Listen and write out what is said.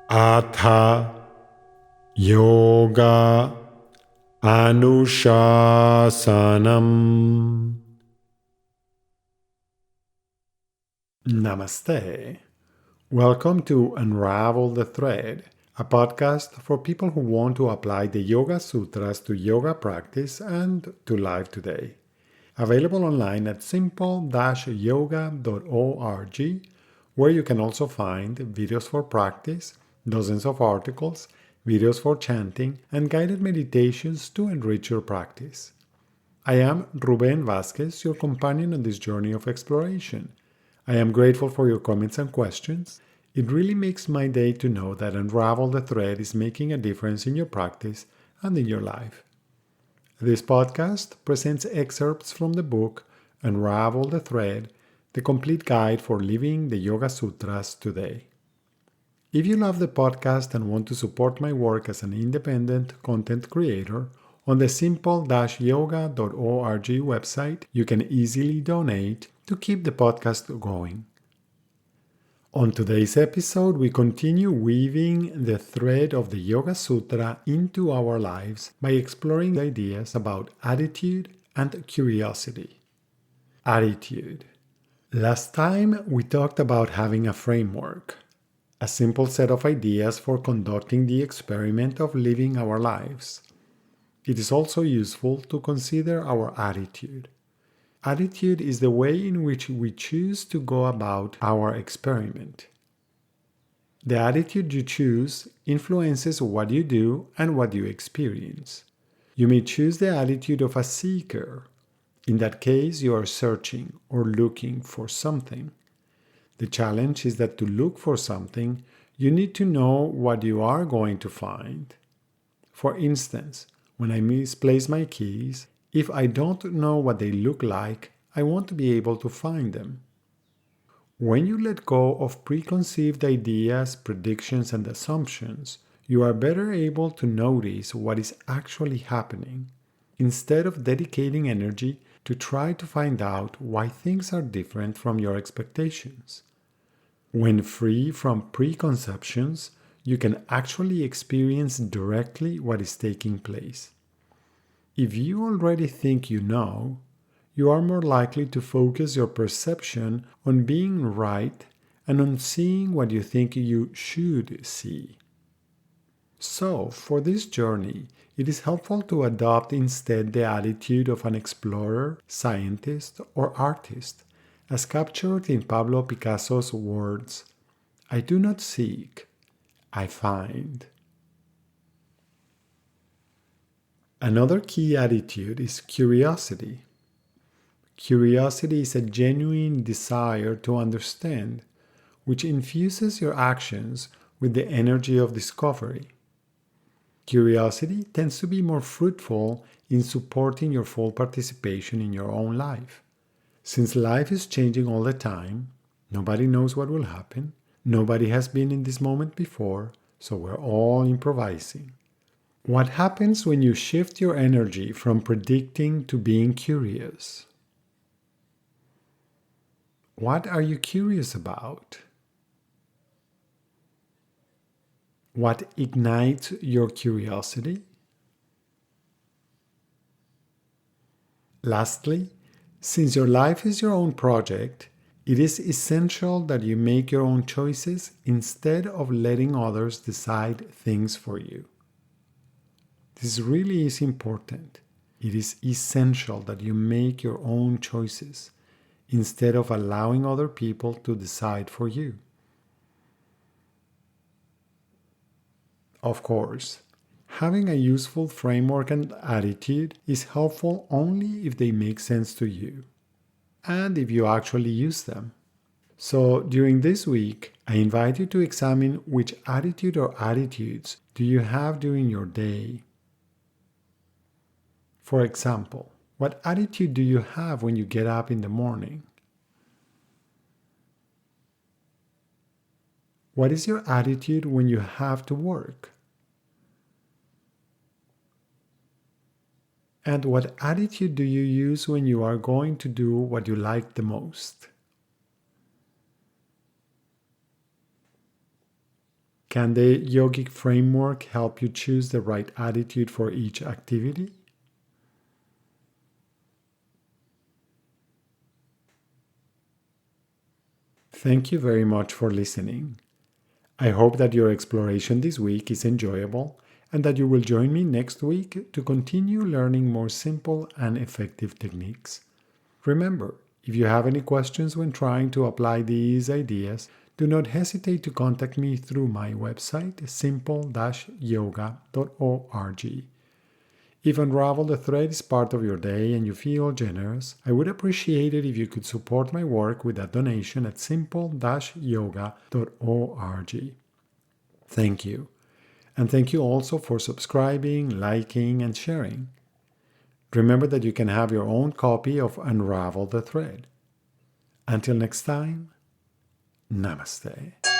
Atha Yoga Anushasanam. Namaste. Welcome to Unravel the Thread, a podcast for people who want to apply the Yoga Sutras to yoga practice and to life today. Available online at simple-yoga.org, where you can also find videos for practice, dozens of articles, videos for chanting, and guided meditations to enrich your practice. I am Ruben Vasquez, your companion on this journey of exploration. I am grateful for your comments and questions. It really makes my day to know that Unravel the Thread is making a difference in your practice and in your life. This podcast presents excerpts from the book Unravel the Thread, the complete guide for living the Yoga Sutras today. If you love the podcast and want to support my work as an independent content creator, on the simple-yoga.org website, you can easily donate to keep the podcast going. On today's episode, we continue weaving the thread of the Yoga Sutra into our lives by exploring ideas about attitude and curiosity. Attitude. Last time, we talked about having a framework, a simple set of ideas for conducting the experiment of living our lives. It is also useful to consider our attitude. Attitude is the way in which we choose to go about our experiment. The attitude you choose influences what you do and what you experience. You may choose the attitude of a seeker. In that case, you are searching or looking for something. The challenge is that to look for something, you need to know what you are going to find. For instance, when I misplace my keys, if I don't know what they look like, I won't be able to find them. When you let go of preconceived ideas, predictions, and assumptions, you are better able to notice what is actually happening, instead of dedicating energy to try to find out why things are different from your expectations. When free from preconceptions, you can actually experience directly what is taking place. If you already think you know, you are more likely to focus your perception on being right and on seeing what you think you should see. So, for this journey, it is helpful to adopt instead the attitude of an explorer, scientist, or artist, as captured in Pablo Picasso's words, "I do not seek, I find." Another key attitude is curiosity. Curiosity is a genuine desire to understand, which infuses your actions with the energy of discovery. Curiosity tends to be more fruitful in supporting your full participation in your own life. Since life is changing all the time, nobody knows what will happen, nobody has been in this moment before, so we're all improvising. What happens when you shift your energy from predicting to being curious? What are you curious about? What ignites your curiosity? Lastly, since your life is your own project, it is essential that you make your own choices instead of letting others decide things for you. This really is important. It is essential that you make your own choices instead of allowing other people to decide for you. Of course, having a useful framework and attitude is helpful only if they make sense to you and if you actually use them. So during this week, I invite you to examine which attitude or attitudes do you have during your day. For example, what attitude do you have when you get up in the morning? What is your attitude when you have to work? And what attitude do you use when you are going to do what you like the most? Can the yogic framework help you choose the right attitude for each activity? Thank you very much for listening. I hope that your exploration this week is enjoyable and that you will join me next week to continue learning more simple and effective techniques. Remember, if you have any questions when trying to apply these ideas, do not hesitate to contact me through my website, simple-yoga.org. If Unravel the Thread is part of your day and you feel generous, I would appreciate it if you could support my work with a donation at simple-yoga.org. Thank you. And thank you also for subscribing, liking, and sharing. Remember that you can have your own copy of Unravel the Thread. Until next time, Namaste.